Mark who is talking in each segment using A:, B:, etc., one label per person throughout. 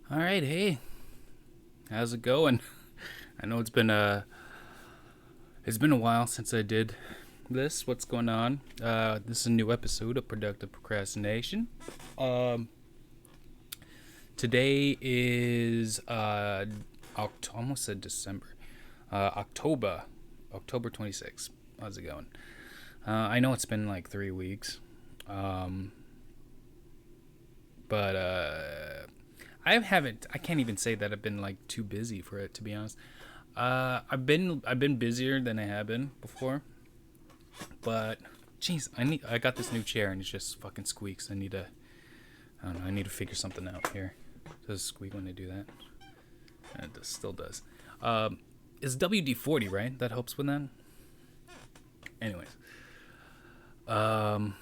A: All right, hey, how's it going? I know it's been a while since I did this. What's going on? This is a new episode of Productive Procrastination. Um, Today is almost said December, October 26th. How's it going? I know it's been like 3 weeks, um, but I can't even say that I've been like too busy for it, to be honest. I've been busier than I have been before, but jeez, I got this new chair and it just fucking squeaks. I don't know. I need to figure something out here. Does it squeak when I do that? And still does. It's WD-40, right? That helps with that. Anyways, um,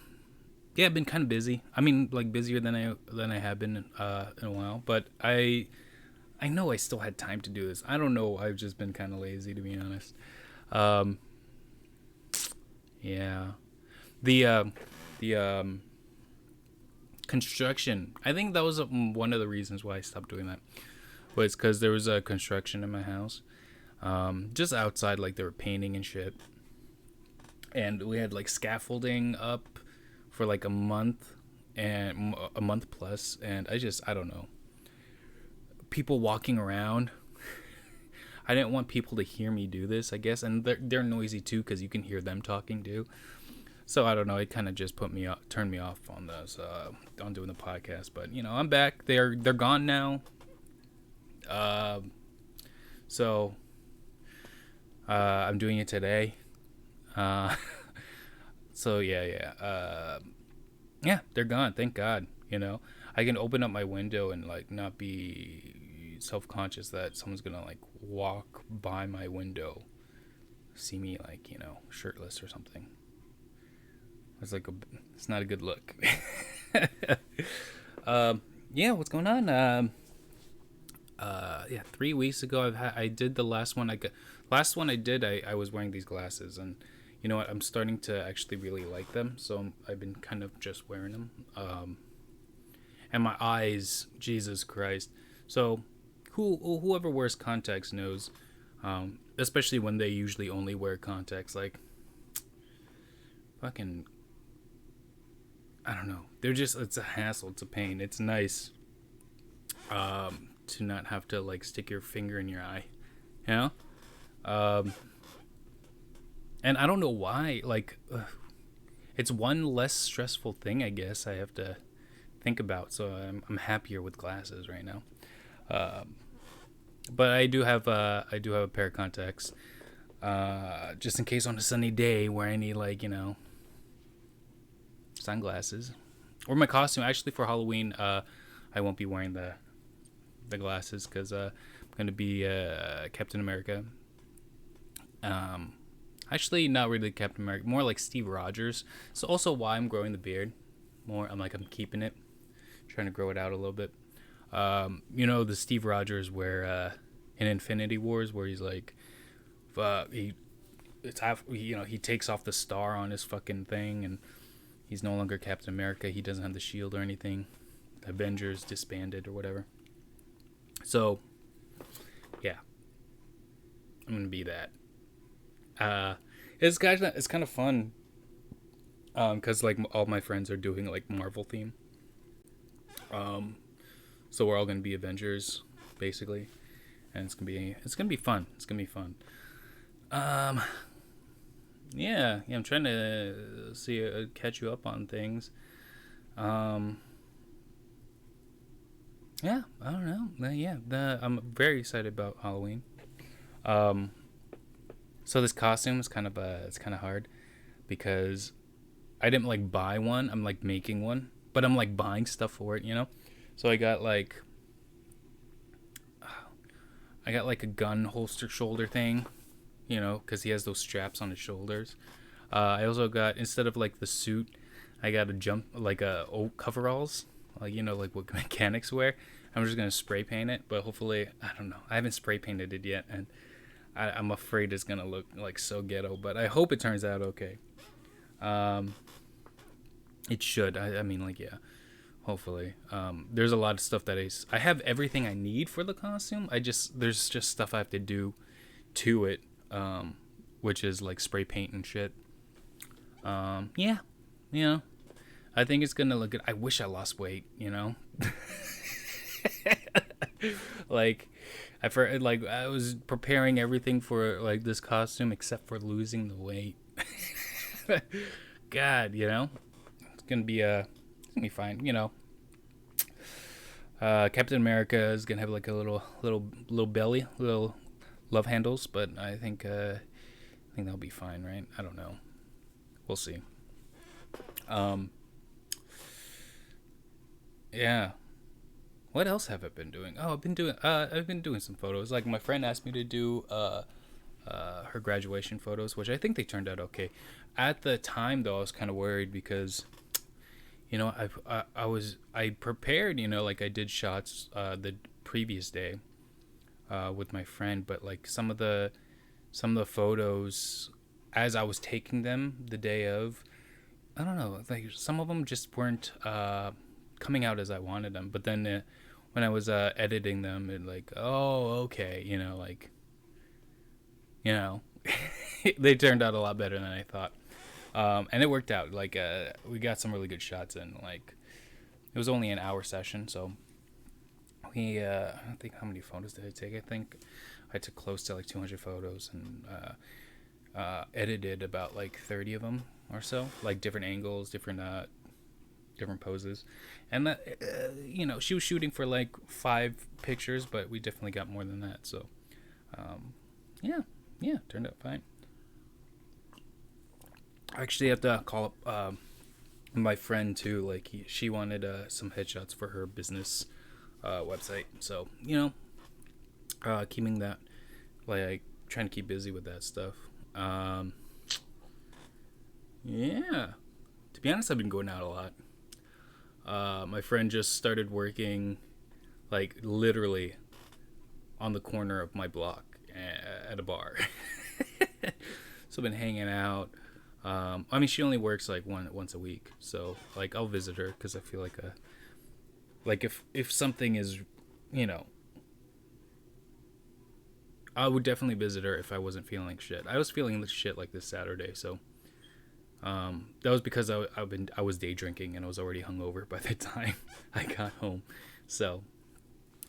A: yeah, I've been kind of busy. I mean, like busier than I have been in a while. But I know I still had time to do this. I don't know. I've just been kind of lazy, to be honest. Um, yeah. The the construction. I think that was one of the reasons why I stopped doing that. Was because there was a construction in my house, just outside. Like they were painting and shit, and we had like scaffolding up for like a month and a month plus. And I don't know. People walking around. I didn't want people to hear me do this, I guess, and they're noisy too because you can hear them talking too. So I don't know. It kind of just turned me off on this, on doing the podcast. But I'm back. They're gone now. Uh, so I'm doing it today. Uh, so yeah. They're gone. Thank God. I can open up my window and like not be self conscious that someone's gonna like walk by my window, see me like shirtless or something. It's like it's not a good look. Yeah, what's going on? Yeah, 3 weeks ago I did the last one. Last one I did. I was wearing these glasses, and you know what? I'm starting to actually really like them. So I've been kind of just wearing them. And my eyes, Jesus Christ. So whoever wears contacts knows, especially when they usually only wear contacts. Like fucking I don't know. It's a hassle. It's a pain. It's nice to not have to like stick your finger in your eye, you know. Um, and I don't know why. Like, it's one less stressful thing. I guess I have to think about. So I'm happier with glasses right now. Um, but I do have a pair of contacts, just in case on a sunny day where I need like sunglasses or my costume. Actually, for Halloween, I won't be wearing the glasses because I'm gonna be Captain America. Um, Actually, not really Captain America, more like Steve Rogers. So also why I'm growing the beard more. I'm keeping it, trying to grow it out a little bit. The Steve Rogers where in Infinity Wars where he's like, he he takes off the star on his fucking thing and he's no longer Captain America. He doesn't have the shield or anything. Avengers disbanded or whatever. So, yeah, I'm gonna be that. Uh, it's kind of fun. Cause like all my friends are doing like Marvel theme. Um, so we're all gonna be Avengers, basically, and it's gonna be fun. It's gonna be fun. Um, yeah. I'm trying to see catch you up on things. Um, yeah, I don't know. Yeah, I'm very excited about Halloween. Um, so this costume is it's kind of hard because I didn't like buy one. I'm like making one, but I'm like buying stuff for it. So I got like a gun holster shoulder thing, because he has those straps on his shoulders. I also got instead of like the suit, I got a jump like a coveralls, like like what mechanics wear. I'm just gonna spray paint it, but hopefully I don't know. I haven't spray painted it yet, and I'm afraid it's gonna look like so ghetto. But I hope it turns out okay. Um, it should. I mean, like yeah. Hopefully. There's a lot of stuff that I have everything I need for the costume. There's just stuff I have to do to it, which is like spray paint and shit. Yeah, you know, I think it's gonna look good. I wish I lost weight, you know. Like, I was preparing everything for like this costume except for losing the weight. God, you know, it's gonna be fine, you know. Captain America is gonna have like a little belly, little love handles, but I think that'll be fine, right? I don't know. We'll see. Um, yeah. What else have I been doing? Oh, I've been doing some photos. Like my friend asked me to do her graduation photos, which I think they turned out okay. At the time, though, I was kind of worried because I prepared, like I did shots the previous day with my friend, but like some of the photos as I was taking them the day of, I don't know, like some of them just weren't coming out as I wanted them. But then when I was editing them, it like, oh, okay, you know, they turned out a lot better than I thought. And it worked out. Like, we got some really good shots in. Like, it was only an hour session, so I don't think, how many photos did I take? I think I took close to like 200 photos and edited about like 30 of them or so, like different angles, different poses. And that, she was shooting for like 5 pictures, but we definitely got more than that. So, yeah, turned out fine. I actually have to call up my friend too. Like she wanted some headshots for her business website. So keeping that, like trying to keep busy with that stuff. Yeah. To be honest, I've been going out a lot. My friend just started working, like literally on the corner of my block at a bar. So I've been hanging out. I mean, she only works like once a week, so like I'll visit her because I feel like if something is, you know, I would definitely visit her if I wasn't feeling like shit. I was feeling like shit like this Saturday, so that was because I was day drinking and I was already hungover by the time I got home, so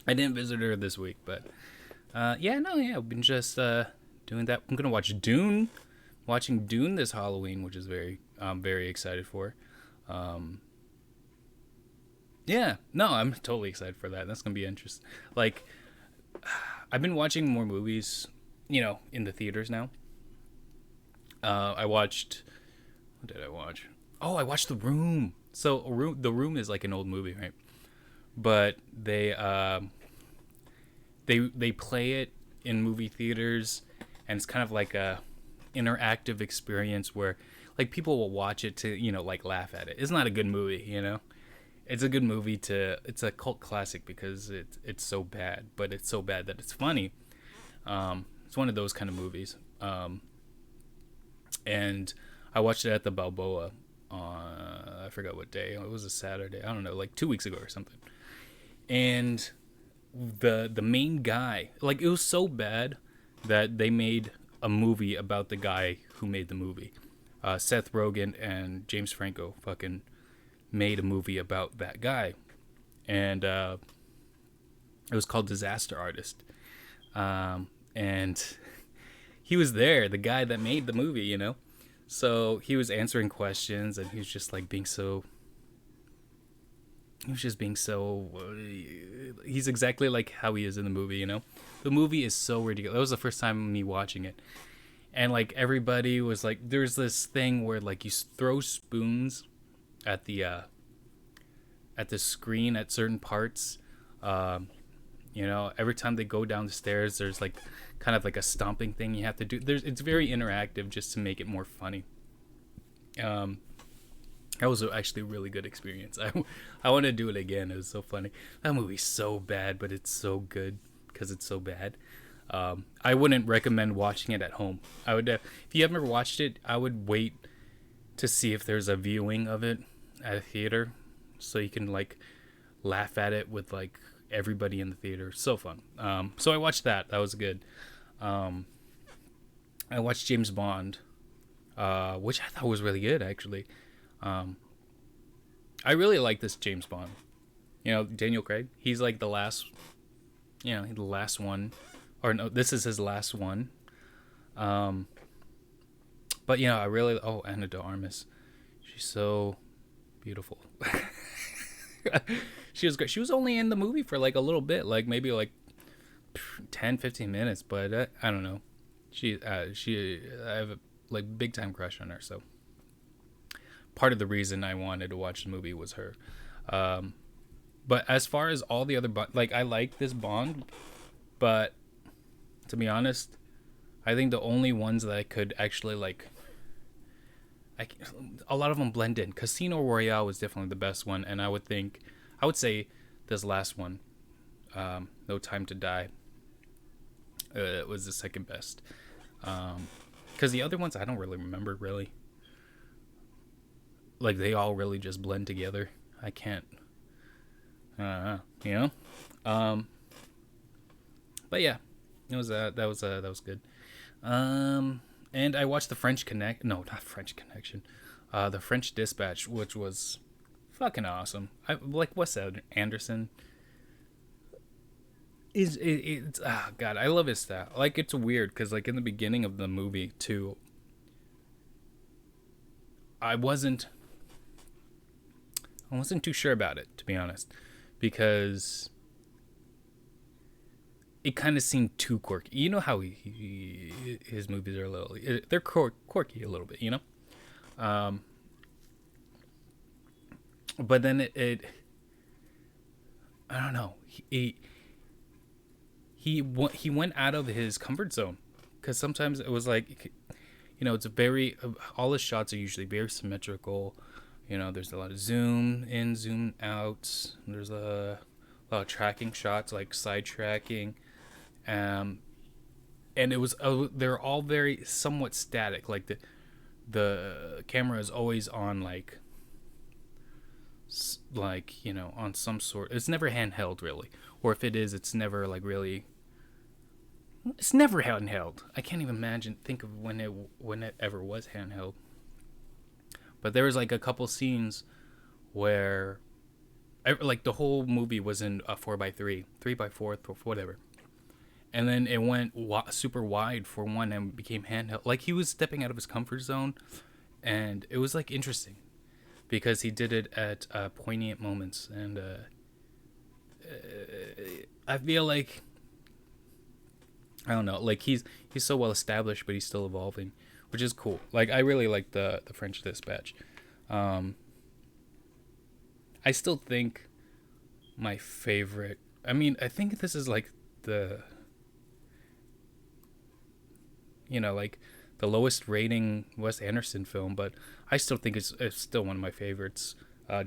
A: I didn't visit her this week. But I've been just doing that. I'm gonna watching Dune this Halloween, which is very excited for. I'm totally excited for that. That's gonna be interesting. Like, I've been watching more movies, in the theaters now. I watched. What did I watch? Oh, I watched The Room. So, The Room is like an old movie, right? But they play it in movie theaters, and it's kind of like a interactive experience where like people will watch it to like laugh at it. It's not a good movie, it's a good movie it's a cult classic because it's so bad, but it's so bad that it's funny. It's one of those kind of movies. And I watched it at the Balboa on, I forgot what day. It was a Saturday, I don't know, like 2 weeks ago or something. And the main guy, like, it was so bad that they made a movie about the guy who made the movie. Seth Rogen and James Franco fucking made a movie about that guy, and it was called Disaster Artist. And he was there, the guy that made the movie, so he was answering questions, and he was just like he's exactly like how he is in the movie. The movie is so ridiculous. That was the first time me watching it, and like everybody was like, there's this thing where like you throw spoons at the screen at certain parts. Every time they go down the stairs, there's like kind of like a stomping thing you have to do. It's very interactive just to make it more funny. That was actually a really good experience. I want to do it again. It was so funny. That movie's so bad, but it's so good because it's so bad. I wouldn't recommend watching it at home. I would, if you have never watched it, I would wait to see if there's a viewing of it at a theater, so you can like laugh at it with like everybody in the theater. So fun. So I watched that. That was good. Um, I watched James Bond, which I thought was really good actually. Um, I really like this James Bond. You know, Daniel Craig. He's like the last. You know, the last one, or no, this is his last one. Um, but you know, I really. Oh, Anna de Armas. She's so beautiful. She was great. She was only in the movie for like a little bit, like maybe like 10, 15 minutes, but I don't know. I have a like big time crush on her. So part of the reason I wanted to watch the movie was her. Um, but as far as all the other like I like this Bond, but to be honest, I think the only ones that I could actually like, I a lot of them blend in. Casino Royale was definitely the best one, and I would say this last one, No Time to Die, was the second best. Because the other ones I don't really remember really. Like they all really just blend together. I can't, you know. But yeah, it was that was good. And I watched the French Connect. No, not French Connection. The French Dispatch, which was fucking awesome. I like Wes Anderson. It's God, I love his style. Like it's weird because like in the beginning of the movie too, I wasn't too sure about it, to be honest, because it kind of seemed too quirky. You know how his movies are a little, they're quirky a little bit, you know. Um, but then I don't know. He went out of his comfort zone because sometimes it was like, you know, it's a very all his shots are usually very symmetrical. You know, there's a lot of zoom in, zoom out. There's a lot of tracking shots, like side tracking. And it was they're all very somewhat static. Like the camera is always on like you know, on some sort. It's never handheld really, or if it is, it's never like really. It's never handheld. I can't even think of when it ever was handheld. But there was like a couple scenes where, like the whole movie was in a 4:3, 3:4, or whatever, and then it went super wide for one and became handheld. Like he was stepping out of his comfort zone, and it was like interesting because he did it at poignant moments, and I feel like I don't know, like he's so well established, but he's still evolving, which is cool. Like I really like the French Dispatch. I still think my favorite. I mean, I think this is like the, you know, like the lowest rating Wes Anderson film, but I still think it's still one of my favorites.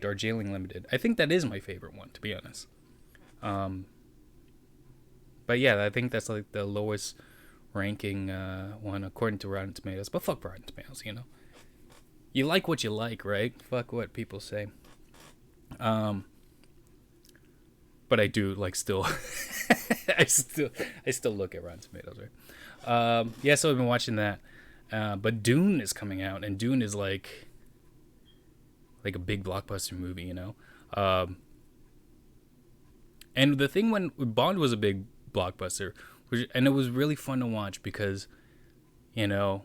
A: Darjeeling Limited. I think that is my favorite one, to be honest. But yeah, I think that's like the lowest ranking one according to Rotten Tomatoes. But fuck Rotten Tomatoes, you know. You like what you like, right? Fuck what people say. But I do like still, I still look at Rotten Tomatoes, right? Yeah, so I've been watching that. But Dune is coming out, and Dune is like a big blockbuster movie, you know. And the thing when Bond was a big blockbuster, and it was really fun to watch because, you know,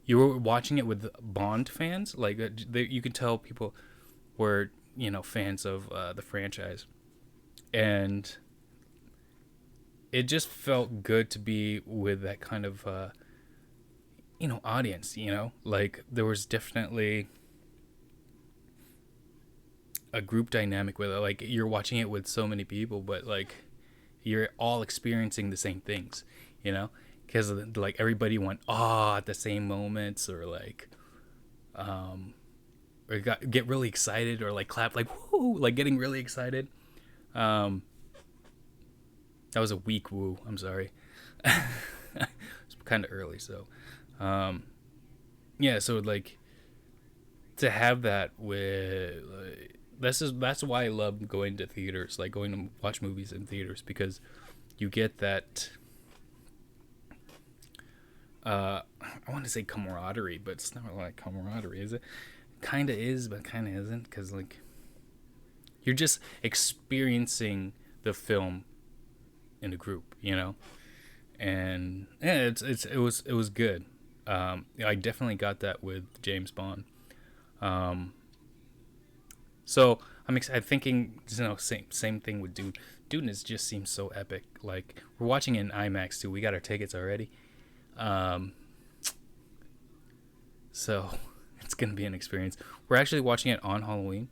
A: you were watching it with Bond fans. Like you could tell people were, you know, fans of the franchise, and it just felt good to be with that kind of you know, audience. You know, like there was definitely a group dynamic with it. Like you're watching it with so many people, but like you're all experiencing the same things, you know, because like everybody went at the same moments, or like or get really excited, or like clap, like woo, like getting really excited. That was a weak woo, I'm sorry. It's kind of early, so yeah, so like to have that with that's why I love going to theaters, like going to watch movies in theaters, because you get that. I want to say camaraderie, but it's not really like camaraderie, is it? Kind of is, but kind of isn't, because like you're just experiencing the film in a group, you know. And yeah, it was good. I definitely got that with James Bond. Um, so I'm thinking, you know, same thing with Dune. Dune just seems so epic. Like we're watching it in IMAX too. We got our tickets already. Um, so it's gonna be an experience. We're actually watching it on Halloween,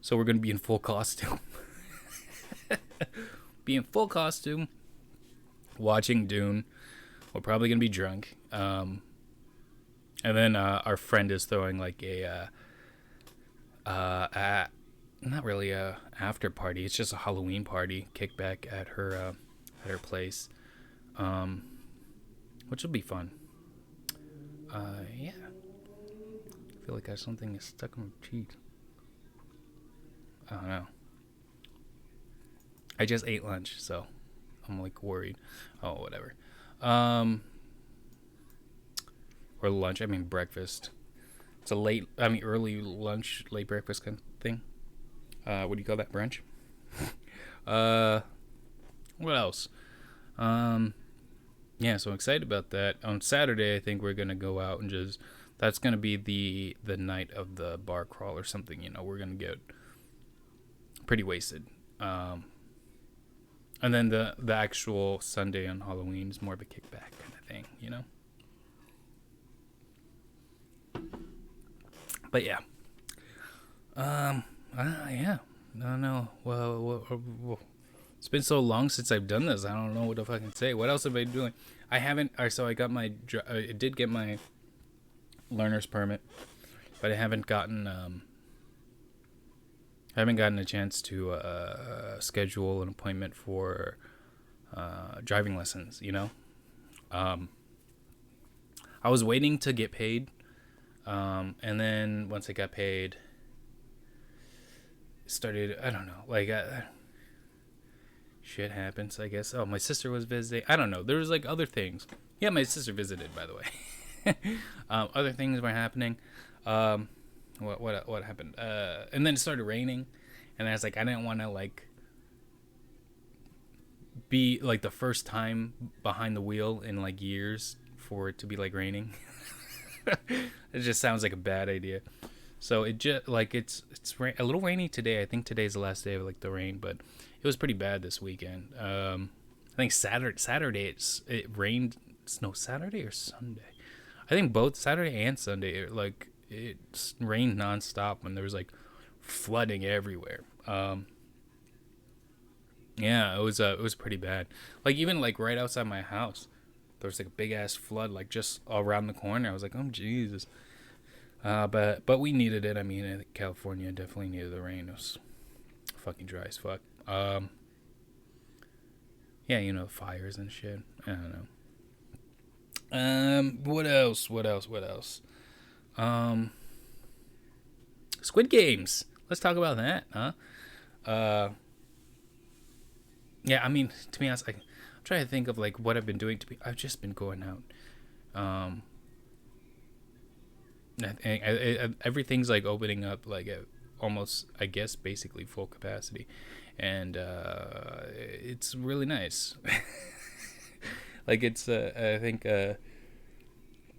A: so we're gonna be in full costume. Be in full costume, watching Dune. We're probably gonna be drunk. And then our friend is throwing like not really a after party. It's just a Halloween party kickback at her place, um, which will be fun. Yeah. I feel like I have something stuck in my cheek. I don't know. I just ate lunch, so I'm like worried. Oh, whatever. Um, or lunch. I mean breakfast. It's a early lunch, late breakfast kind of thing. What do you call that? Brunch. What else? Yeah, so I'm excited about that. On Saturday, I think we're gonna go out and just. That's gonna be the night of the bar crawl or something. You know, we're gonna get pretty wasted. And then the actual Sunday on Halloween is more of a kickback kind of thing. You know. But yeah. Yeah. No. Well, it's been so long since I've done this. I don't know what to fucking say. What else have I been doing? I haven't. So I got I did get my learner's permit, but I haven't gotten a chance to schedule an appointment for driving lessons. You know. I was waiting to get paid, and then once I got paid, started. I don't know. Like. Shit happens, I guess. Oh, my sister was visiting. I don't know. There was like other things. Yeah, my sister visited, by the way. Other things were happening. What happened? And then it started raining, and I was like, I didn't want to like be like the first time behind the wheel in like years for it to be like raining. It just sounds like a bad idea. So it just like it's a little rainy today. I think today's the last day of like the rain, but it was pretty bad this weekend. I think Saturday it rained. No, Saturday or Sunday. I think both Saturday and Sunday. It rained nonstop, and there was like flooding everywhere. Yeah, it was pretty bad. Like even like right outside my house, there was like a big ass flood like just around the corner. I was like, oh Jesus. But we needed it. I mean, I think California definitely needed the rain. It was fucking dry as fuck. Yeah, you know, fires and shit. I don't know. What else? Squid Games. Let's talk about that, huh? Yeah, I mean, to be honest, I'm trying to think of like what I've been doing. I've just been going out. Everything's like opening up like almost, I guess, basically full capacity, and it's really nice. Like it's I think I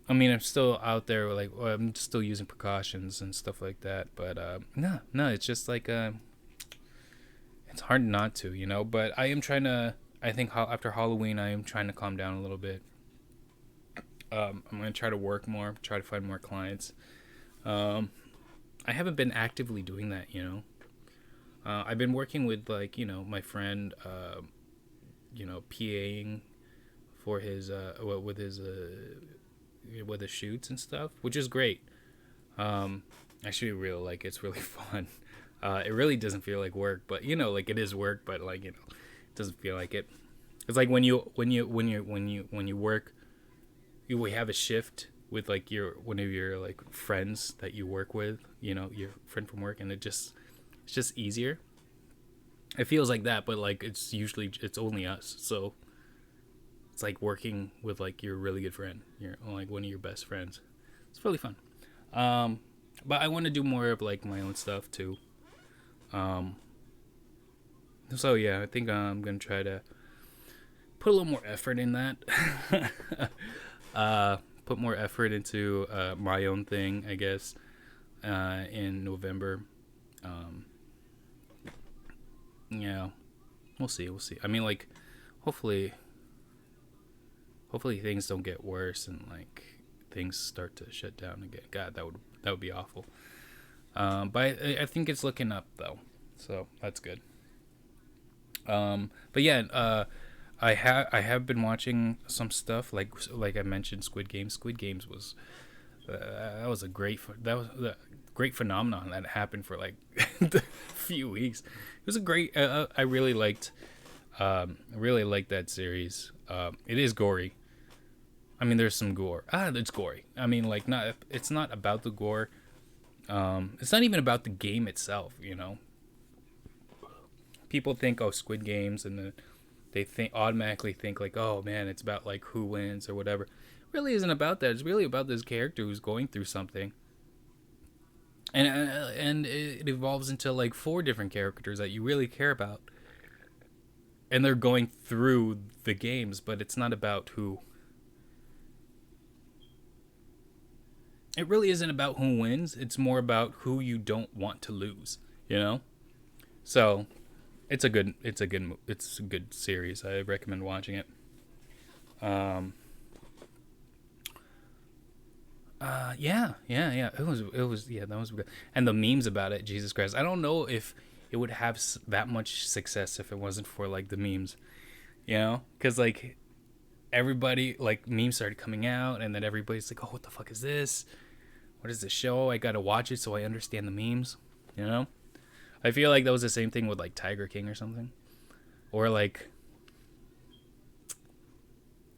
A: mean I'm still out there like I'm still using precautions and stuff like that, but no it's just like it's hard not to, you know, but I am trying to, I think after Halloween I am trying to calm down a little bit. I'm going to try to work more, try to find more clients. I haven't been actively doing that, you know. I've been working with, like, you know, my friend, you know, PAing for his, with his shoots and stuff, which is great. Actually, really, like, it's really fun. It really doesn't feel like work, but, you know, like, it is work, but, like, you know, it doesn't feel like it. It's like when you work, we have a shift with like one of your like friends that you work with, you know, your friend from work, and it just It's just easier. It feels like that, but like it's only us. So it's like working with like your really good friend. You're like one of your best friends. It's really fun. Um, but I want to do more of like my own stuff too. Um, so yeah, I think I'm gonna try to put a little more effort in that. Put more effort into my own thing, I guess, in November. Um, yeah, we'll see. We'll see. I mean, like, hopefully, hopefully things don't get worse and like things start to shut down again. God, that would be awful. But I think it's looking up though, so that's good. But yeah, I have been watching some stuff like I mentioned, Squid Games. Squid Games was that was a great phenomenon that happened for like a few weeks. It was a great. I really liked that series. It is gory. I mean, there's some gore. It's gory. I mean, like not. It's not about the gore. It's not even about the game itself. People think, oh, Squid Games, and then they automatically think like, oh man, it's about like who wins or whatever. It really isn't about that. It's really about this character who's going through something, and it evolves into like four different characters that you really care about, and they're going through the games, but it's not about who. It really isn't about who wins. It's more about who you don't want to lose. So it's a good series. I recommend watching it. Um, yeah. It was yeah, that was good. And the memes about it, Jesus Christ. I don't know if it would have that much success if it wasn't for like the memes, because like everybody like memes started coming out, and then everybody's like, oh, what the fuck is this? What is this show? I gotta watch it so I understand the memes. You know, I feel like that was the same thing with like Tiger King or something, or like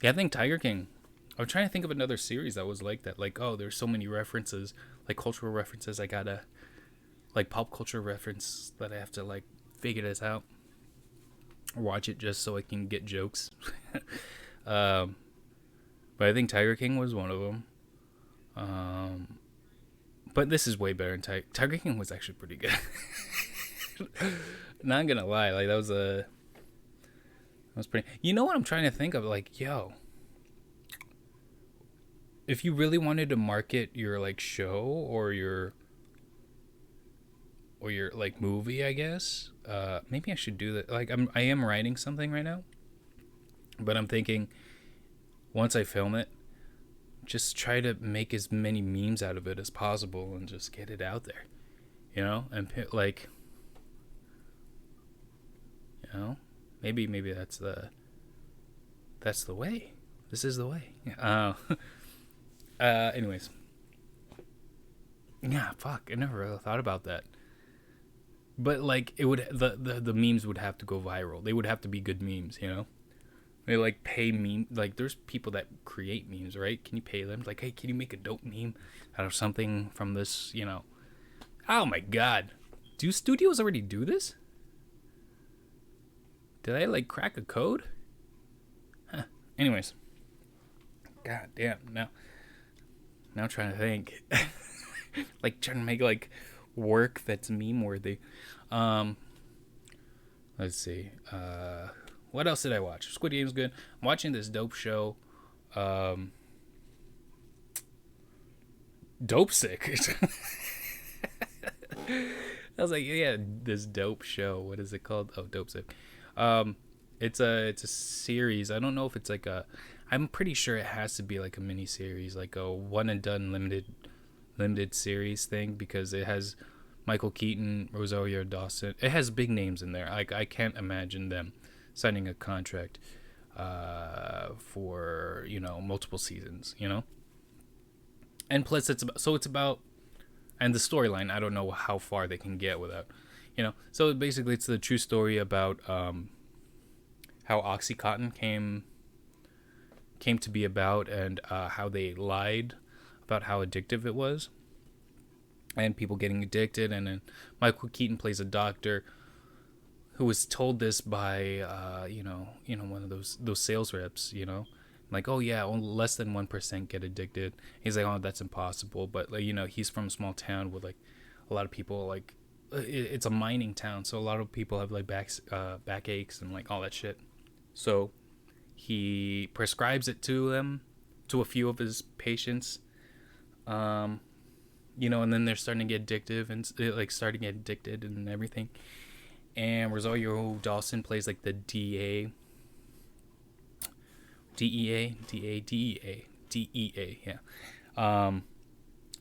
A: yeah, I think Tiger King. I'm trying to think of another series that was like that. Like, oh, there's so many references, like cultural references. I gotta like pop culture reference that I have to like figure this out, watch it just so I can get jokes. um, but I think Tiger King was one of them. Um, but this is way better than Tiger King was actually pretty good. Not gonna lie, like that was pretty. You know what I'm trying to think of? Like, yo, if you really wanted to market your like show or your like movie, I guess, maybe I should do that. Like, I am writing something right now, but I'm thinking once I film it, just try to make as many memes out of it as possible and just get it out there, and like, maybe that's the way. This is the way. Anyways, yeah, fuck, I never really thought about that. But like, it would the memes would have to go viral. They would have to be good memes. They like pay meme, like there's people that create memes, right? Can you pay them? Like, hey, can you make a dope meme out of something from this? Oh my god, do studios already do this? Did I like crack a code? Huh. Anyways, god damn. Now I'm trying to think, like trying to make like work that's meme worthy. Let's see. What else did I watch? Squid Game's good. I'm watching this dope show. Dope Sick. I was like, yeah, this dope show. What is it called? Oh, Dope Sick. It's a series. I don't know if it's like I'm pretty sure it has to be like a mini series, like a one and done limited series thing, because it has Michael Keaton, Rosario Dawson. It has big names in there. I can't imagine them signing a contract for multiple seasons. And plus it's about and the storyline. I don't know how far they can get without. So basically it's the true story about how OxyContin came to be about, and how they lied about how addictive it was. and people getting addicted. And then Michael Keaton plays a doctor who was told this by one of those sales reps, like, oh yeah, only less than 1% get addicted. He's like, oh, that's impossible. But like, he's from a small town with like a lot of people, like it's a mining town, so a lot of people have like backaches and like all that shit. So he prescribes it to them, to a few of his patients. And then they're starting to get addictive and like starting to get addicted and everything. And Rosario Dawson plays like the DEA, yeah.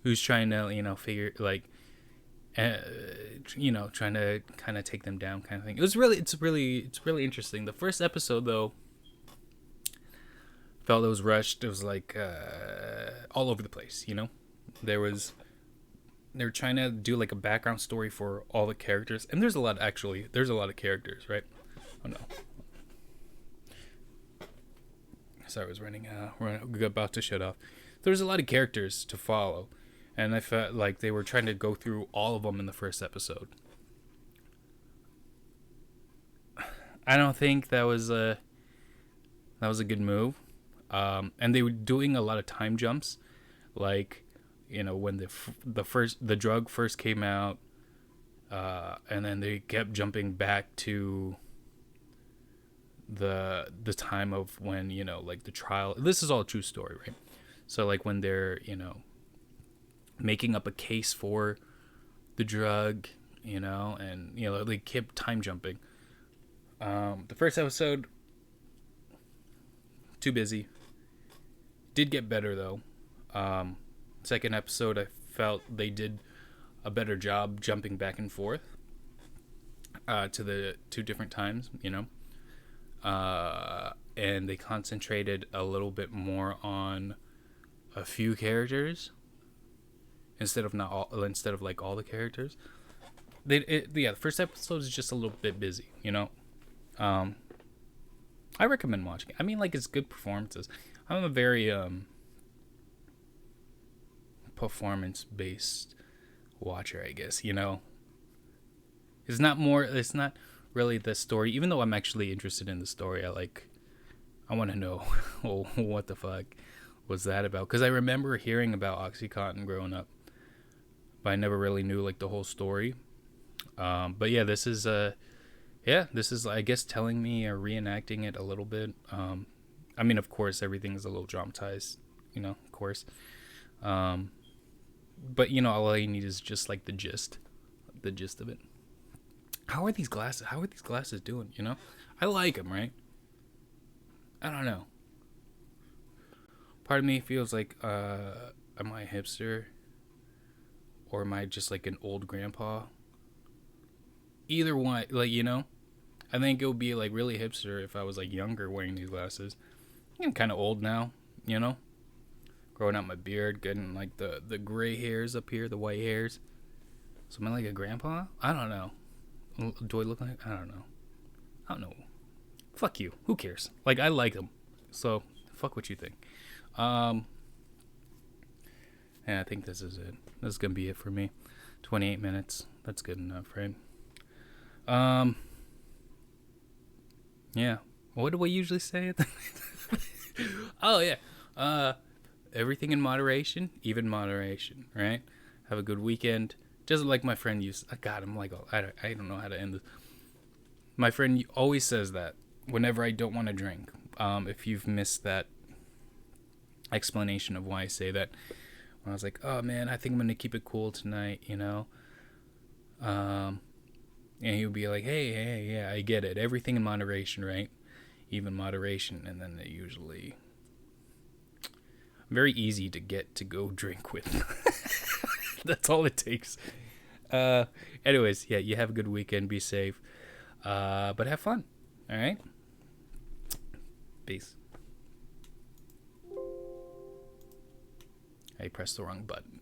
A: Who's trying to, figure like, trying to kind of take them down, kind of thing. It's really interesting. The first episode though, felt it was rushed. It was like all over the place. They were trying to do like a background story for all the characters, and there's a lot of characters, right? Oh no. Sorry, I was running about to shut off. There's a lot of characters to follow, and I felt like they were trying to go through all of them in the first episode. I don't think that was a good move. And they were doing a lot of time jumps, like, when the drug first came out, and then they kept jumping back to the time of when, like the trial. This is all a true story, right? So like when they're, making up a case for the drug, and they kept time jumping. The first episode, too busy. Did get better though. Second episode, I felt they did a better job jumping back and forth to the two different times, and they concentrated a little bit more on a few characters instead of like all the characters. The first episode is just a little bit busy, I recommend watching it. I mean, like, it's good performances. I'm a very performance-based watcher, I guess. It's not really the story. Even though I'm actually interested in the story, I want to know what the fuck was that about? Because I remember hearing about OxyContin growing up, but I never really knew like the whole story. But yeah, this is I guess telling me or reenacting it a little bit. I mean, of course, everything is a little dramatized, of course. But all you need is just like the gist of it. How are these glasses doing? I like them, right? I don't know. Part of me feels like, am I a hipster? Or am I just like an old grandpa? Either one, like, I think it would be like really hipster if I was like younger wearing these glasses. I'm kind of old now, growing out my beard, getting like the gray hairs up here, the white hairs. So am I like a grandpa? I don't know. Do I look like? I don't know. Fuck you. Who cares? Like, I like them. So fuck what you think. Yeah, I think this is it. This is gonna be it for me. 28 minutes. That's good enough, right? Yeah. What do we usually say? Oh yeah. Everything in moderation, even moderation, right? Have a good weekend. Just like my friend used. God, I'm like, I don't know how to end this. My friend always says that whenever I don't want to drink. If you've missed that explanation of why I say that, when I was like, oh man, I think I'm gonna keep it cool tonight, and he would be like, hey, yeah, I get it. Everything in moderation, right? Even moderation. And then they usually very easy to get to go drink with. That's all it takes. Anyways, yeah, you have a good weekend. Be safe. But have fun. All right? Peace. I pressed the wrong button.